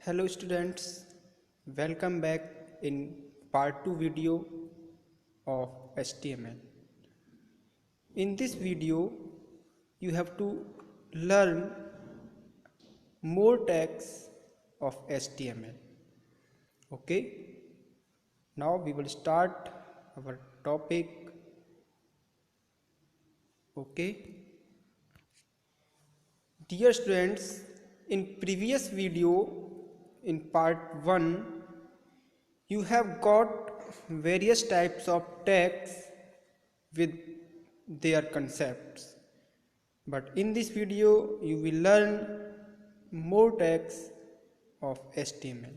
Hello students, welcome back in part 2 video of HTML. In this video, you have to learn more tags of HTML. Okay, now we will start our topic. Okay, dear students, in previous video in part 1, you have got various types of tags with their concepts, but in this video you will learn more tags of HTML.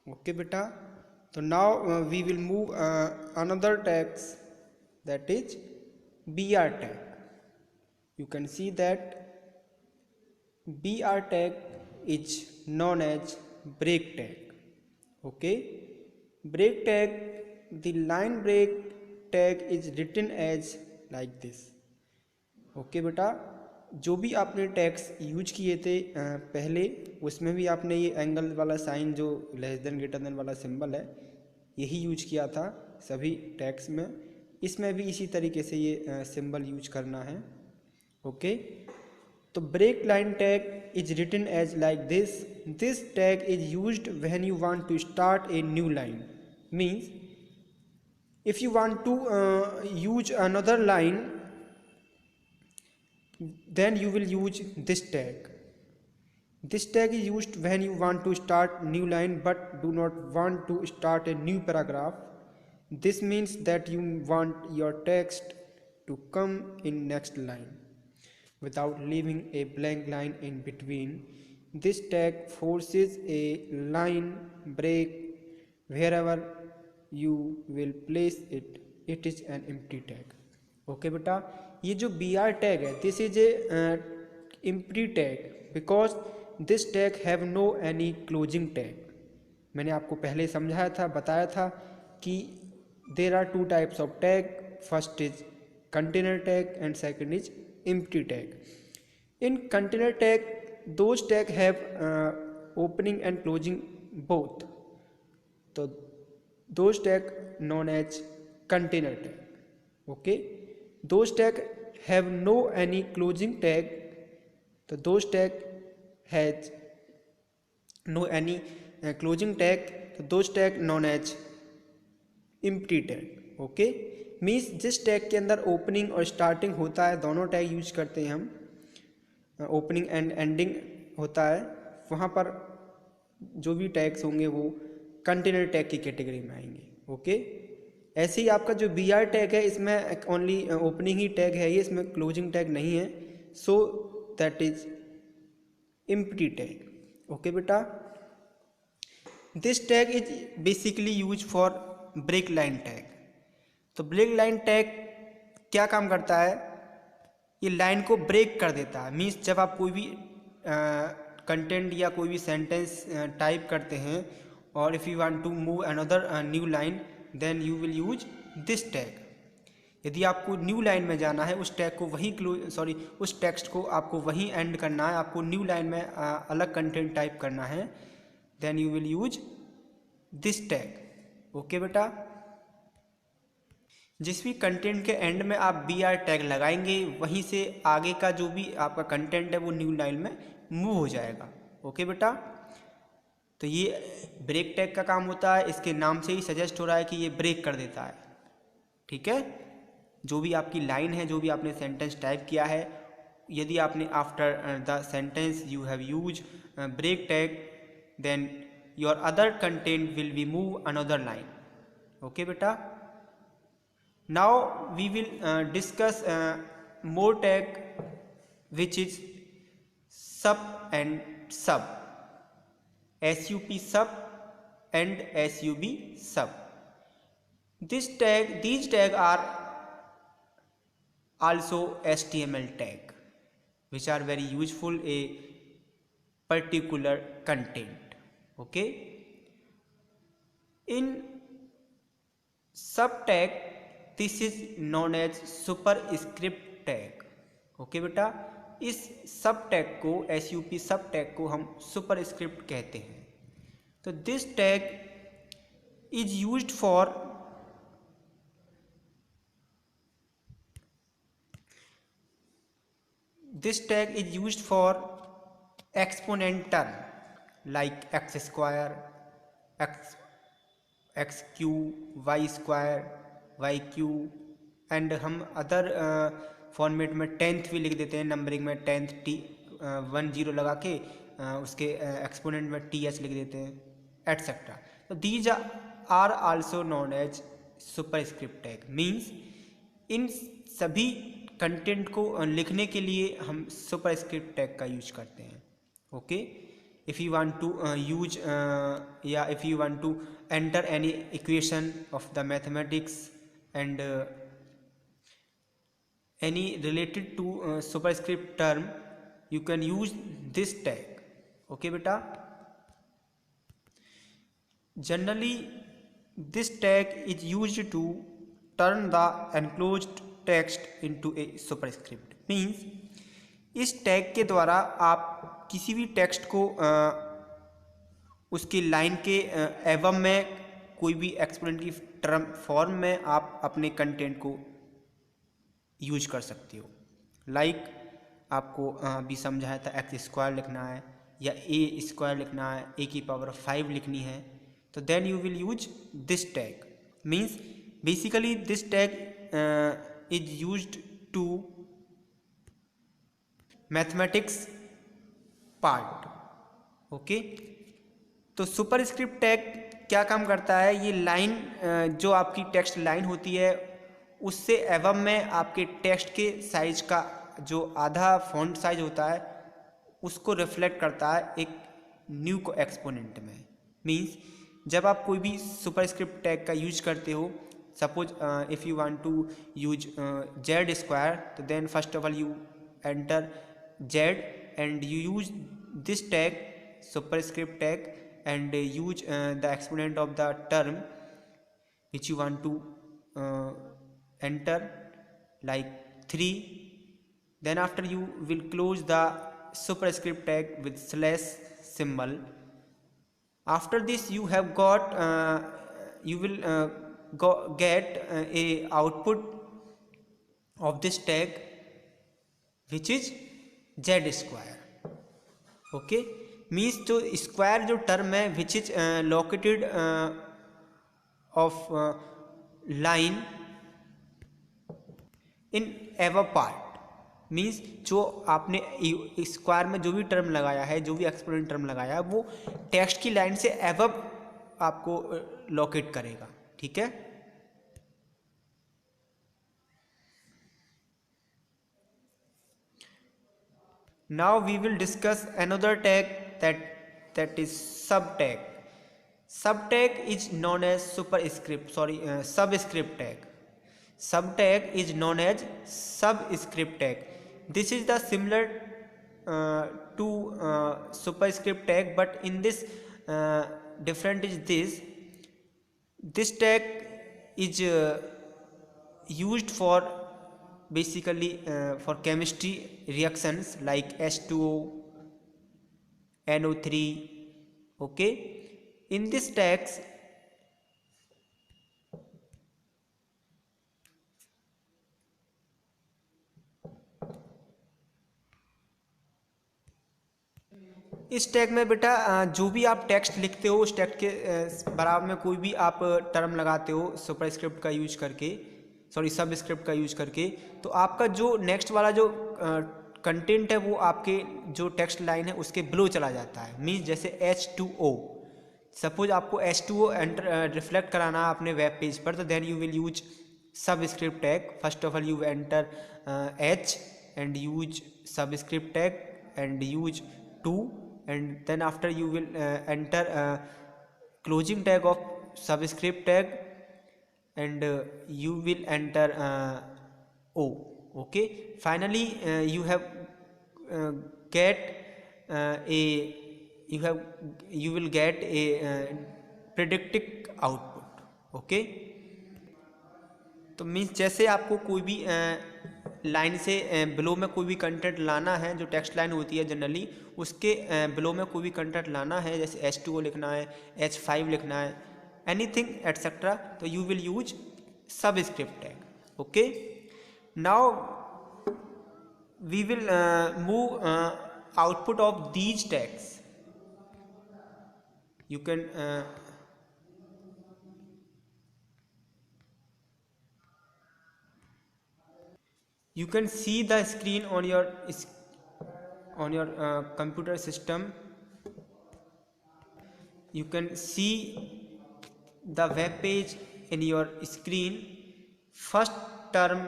Okay beta, so now we will move another tags, that is BR tag. You can see that BR tag is known as break tag. Okay, break tag, the line break tag is written as like this. Okay बेटा, जो भी आपने tags use किए थे पहले, उसमें भी आपने ये एंगल वाला साइन जो लेस देन ग्रेटर देन वाला सिंबल है यही यूज किया था सभी टैग्स में. इसमें भी इसी तरीके से ये सिंबल यूज करना है. ओके, तो break line tag is written as like this. This tag is used when you want to start a new line. Means if you want to use another line, then you will use this tag. This tag is used when you want to start new line but do not want to start a new paragraph. This means that you want your text to come in next line without leaving a blank line in between. This tag forces a line break wherever you will place it. It is an empty tag. Okay बेटा, ये जो BR tag है, this is a empty tag because this tag have no any closing tag. मैंने आपको पहले समझाया था, बताया था कि there are two types of tag. First is container tag and second is empty tag. In container tag, those tag have opening and closing both. So those tag known as container tag. Okay, those tag have no any closing tag. So those tag has no any closing tag. So those tag known as empty tag. Okay, means जिस tag के अंदर opening और starting होता है, दोनों tag use करते हैं हम, ओपनिंग एंड एंडिंग होता है, वहाँ पर जो भी टैग्स होंगे वो कंटेनर टैग की कैटेगरी में आएंगे. ओके, ऐसे ही आपका जो BR टैग है इसमें ओनली ओपनिंग ही टैग है, ये इसमें क्लोजिंग टैग नहीं है. So that is empty tag. Okay बेटा, this tag is basically use for break line tag. तो ब्रेक लाइन टैग क्या काम करता है, ये लाइन को ब्रेक कर देता है. मीन्स जब आप कोई भी कंटेंट या कोई भी सेंटेंस टाइप करते हैं और if you want to move another new line then you will use this tag. यदि आपको न्यू लाइन में जाना है, उस टैग को वहीं उस टेक्स्ट को आपको वहीं एंड करना है, आपको न्यू लाइन में अलग कंटेंट टाइप करना है, then you will use this tag. Okay बेटा, जिस भी कंटेंट के एंड में आप BR टैग लगाएंगे वहीं से आगे का जो भी आपका कंटेंट है वो न्यू लाइन में मूव हो जाएगा. ओके बेटा, तो ये ब्रेक टैग का काम होता है. इसके नाम से ही सजेस्ट हो रहा है कि ये ब्रेक कर देता है. ठीक है, जो भी आपकी लाइन है, जो भी आपने सेंटेंस टाइप किया है, यदि आपने after the sentence you have use break tag then your other content will be move another line. Okay बेटा, now we will discuss more tag which is sup and sub, sup sub and sub sub. These tag are also HTML tag which are very useful a particular content. Okay, in sub tag this is known as superscript tag. Okay बेटा, इस सब tag को SUP सब tag को हम superscript कहते हैं। तो this tag is used for exponent term like x square, x Q, y square, y Q, and हम अदर फॉर्मेट में 10th भी लिख देते हैं, नंबरिंग में 10th t 10 लगा के उसके एक्सपोनेंट में th लिख देते हैं, एटसेट्रा। तो these are also known as superscript tag. Means इन सभी कंटेंट को लिखने के लिए हम सुपरस्क्रिप्ट टैग का यूज करते हैं। Okay, if you want to use if you want to enter any equation of the mathematics and any related to superscript term, you can use this tag. Okay beta, generally this tag is used to turn the enclosed text into a superscript. means इस tag के द्वारा आप किसी भी text को उसकी line के एवम में कोई भी एक्सपोनेंट की टर्म फॉर्म में आप अपने कंटेंट को यूज कर सकते हो। लाइक आपको अभी समझाया था, एक्स स्क्वायर लिखना है या ए स्क्वायर लिखना है, ए की पावर 5 लिखनी है, तो then you will use this tag. Means basically this tag is used to mathematics part. Okay, तो सुपरस्क्रिप्ट टैग क्या काम करता है, ये लाइन जो आपकी टेक्स्ट लाइन होती है उससे एवम में आपके टेक्स्ट के साइज का जो आधा फॉन्ट साइज होता है उसको रिफ्लेक्ट करता है एक न्यू को एक्सपोनेंट में। मींस जब आप कोई भी सुपरस्क्रिप्ट टैग का यूज करते हो, suppose if you want to use Z square, तो then first of all you enter z and you use this tag, superscript tag, and use the exponent of the term which you want to enter, like 3. then after you will close the superscript tag with slash symbol. after this you have got you will get a output of this tag which is z square. Okay, means जो square जो term है which is located of line in ever part. Means जो आपने square में जो भी term लगाया है, जो भी एक्सपोनेंट टर्म लगाया है, वो टेक्स्ट की लाइन से एवर आपको लोकेट करेगा। ठीक है, now we will discuss another tag that is sub tag. Sub tag is known as subscript tag. Sub tag is known as subscript tag. This is the similar to superscript tag, but in this different is this tag is used for basically for chemistry reactions like H2O, NO3. okay, in this tags इस tag में बेटा जो भी आप text लिखते हो उस text के बराबर में कोई भी आप टर्म लगाते हो सुपरस्क्रिप्ट का यूज करके, सबस्क्रिप्ट का यूज करके, तो आपका जो नेक्स्ट वाला जो कंटेंट है वो आपके जो टेक्स्ट लाइन है उसके बिलो चला जाता है। मीन्स जैसे H2O, सपोज आपको H2O एंटर रिफ्लेक्ट कराना है अपने वेब पेज पर, तो then you will use subscript tag. First of all you enter H and use subscript tag and use 2, and then after you will enter closing tag of subscript tag and you will enter O. okay, finally you have get you will get a predicted output. okay, तो means जैसे आपको कोई भी line से below में कोई भी content लाना है, जो टेक्स्ट लाइन होती है जनरली, उसके बिलो में कोई भी कंटेंट लाना है, जैसे H2O लिखना है, H5 लिखना है, एनीथिंग एटसेट्रा, तो you will use subscript tag. Okay, now we will move output of these tags. You can see the screen on your computer system. You can see the web page in your screen. First term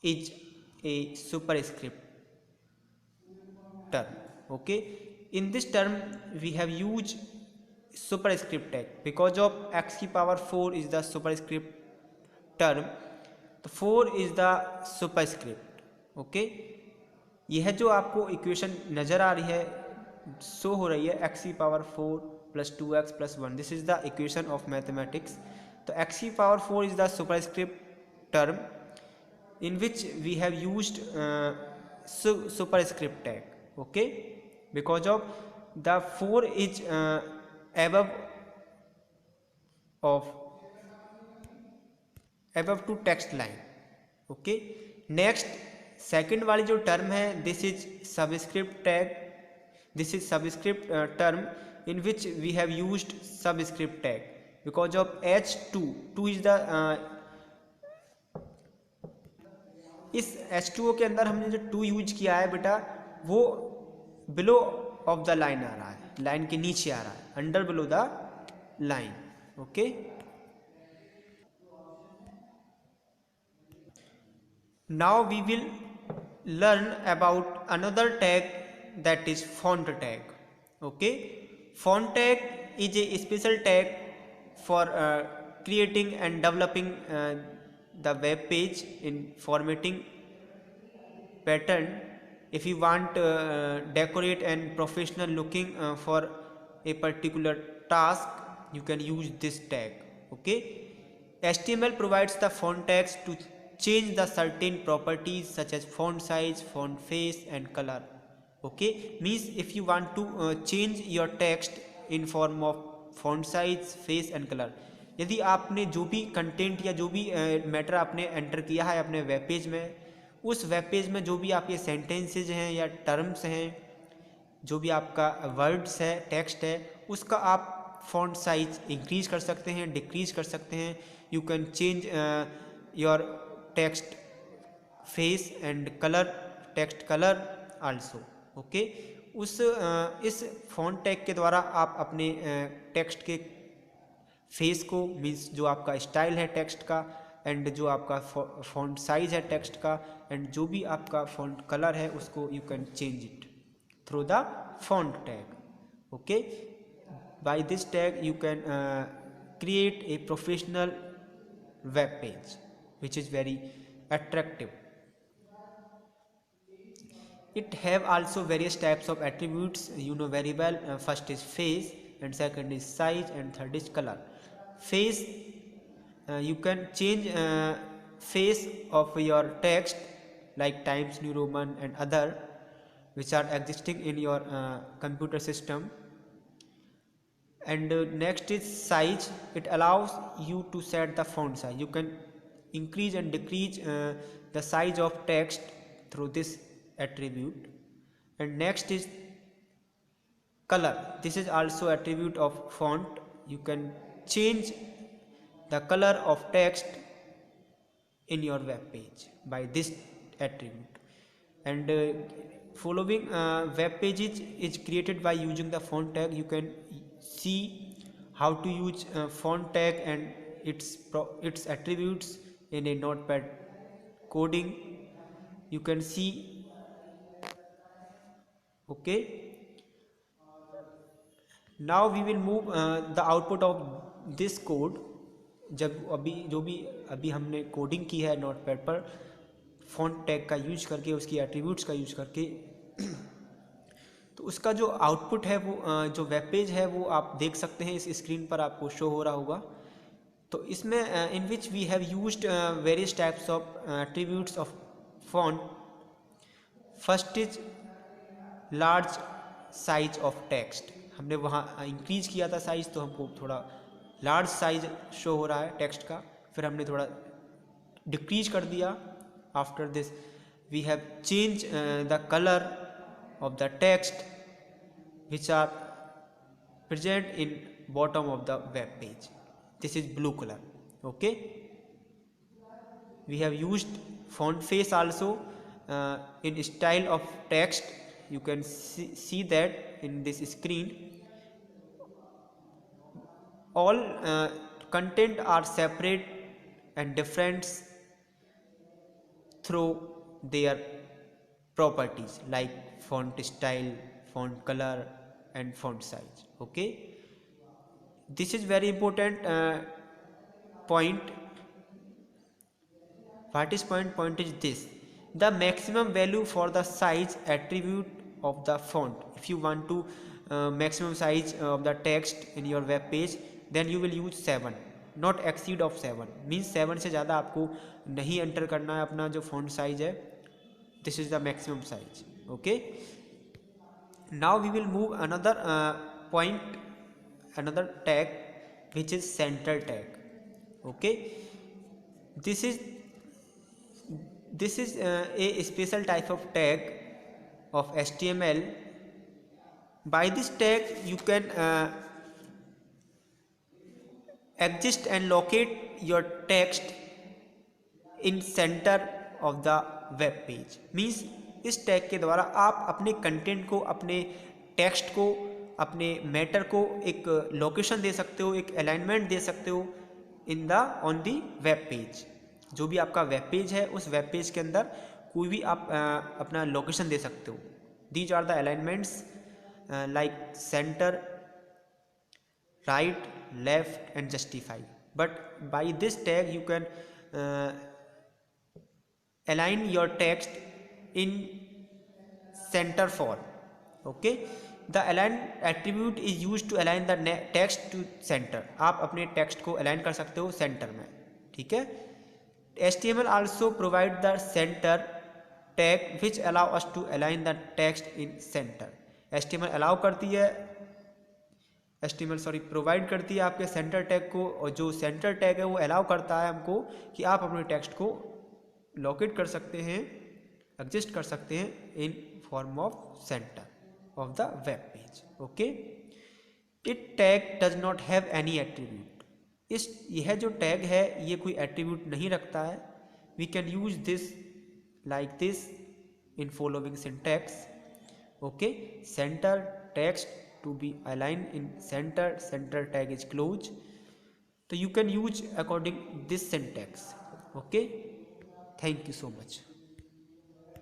is a superscript term. Okay, in this term we have used superscript tag because of x की power 4 is the superscript term, तो 4 is the superscript. Okay, यह जो आपको equation नज़र आ रही है, show हो रही है, x की power 4 plus 2x plus 1, this is the equation of mathematics. तो x की power 4 is the superscript term in which we have used superscript tag. Okay, because of the 4 is above to text line. Okay, next second वाली जो term है, this is subscript tag. This is subscript term in which we have used subscript tag because of H2 is the इस H2O के अंदर हमने जो 2 use किया है बेटा, वो बिलो ऑफ द लाइन आ रहा है, लाइन के नीचे आ रहा है, under below the line. Okay, now we will learn about another tag, that is font tag. Okay, font tag is a special tag for creating and developing the web page in formatting pattern. If you want decorate and professional looking for a particular task, you can use this tag. Okay, HTML provides the font tags to change the certain properties such as font size, font face and color. Okay, means if you want to change your text in form of font size, face and color, यदि आपने जो भी content या जो भी matter आपने enter किया है अपने वेब पेज में, उस वेब पेज में जो भी आपके सेंटेंसेज हैं या टर्म्स हैं, जो भी आपका वर्ड्स है, टेक्स्ट है, उसका आप फॉन्ट साइज इंक्रीज कर सकते हैं, डिक्रीज कर सकते हैं. You can change your text face and colour, text colour also. Okay, इस फॉन्ट टैग के द्वारा आप अपने टेक्स्ट के फेस को, मीन्स जो आपका स्टाइल है टेक्स्ट का, एंड जो आपका फॉन्ट साइज है टेक्स्ट का, एंड जो भी आपका फॉन्ट कलर है, उसको you can change it through the font tag. Okay, by this tag you can create a professional web page which is very attractive. It have also various types of attributes, you know very well. First is face, and second is size, and third is color. Face, you can change face of your text like Times New Roman and other which are existing in your computer system. And next is size. It allows you to set the font size. You can increase and decrease the size of text through this attribute. And next is color. This is also attribute of font. You can change the color of text in your web page by this attribute. And following web pages is created by using the font tag. You can see how to use font tag and its attributes in a notepad coding. You can see. Okay, now we will move the output of this code. जब जो भी अभी हमने coding की है notepad पर font tag का use करके, उसकी एट्रीब्यूट्स का यूज करके, तो उसका जो आउटपुट है वो जो वेब पेज है वो आप देख सकते हैं, इस स्क्रीन पर आपको शो हो रहा होगा. तो इसमें in which we have used various types of attributes of font. First is large size of text. हमने वहाँ इंक्रीज किया था साइज, तो हमको थोड़ा लार्ज साइज शो हो रहा है टेक्स्ट का. फिर हमने थोड़ा डिक्रीज कर दिया. After this we have change the colour of the text which are present in bottom of the web page. This is blue color. Okay, we have used font face also in style of text. You can see that in this screen. All content are separate and different through their properties like font style, font color and font size. Okay, this is very important point. What is point is this: the maximum value for the size attribute of the font. If you want to maximum size of the text in your web page, then you will use 7, not exceed of 7. means 7 से ज़्यादा आपको नहीं enter करना है अपना जो font size है. This is the maximum size. Okay, now we will move another point, another tag, which is center tag. Okay, this is a special type of tag of HTML. By this tag you can adjust and locate your text in center of the web page. Means इस tag के द्वारा आप अपने content को, अपने text को, अपने matter को एक लोकेशन दे सकते हो, एक अलाइनमेंट दे सकते हो in the on the web page. जो भी आपका वेब पेज है उस वेब पेज के अंदर कोई भी आप अपना लोकेशन दे सकते हो. These are the alignments like centre, right, left and justify. But by this tag you can align your text in center form. Okay, the align attribute is used to align the text to center. आप अपने text को align कर सकते हो center में. ठीक है. HTML also provide the center tag which allow us to align the text in center. HTML allow करती है, प्रोवाइड करती है आपके सेंटर टैग को, और जो सेंटर टैग है वो अलाउ करता है हमको कि आप अपने टेक्स्ट को लोकेट कर सकते हैं, एडजस्ट कर सकते हैं in form of centre of the web page. Okay, it tag does not have any attribute. यह जो टैग है ये कोई एट्रीब्यूट नहीं रखता है. We can use this like this in following syntax. Okay, centre text to be aligned in center tag is close. So you can use according this syntax. Okay, thank you so much.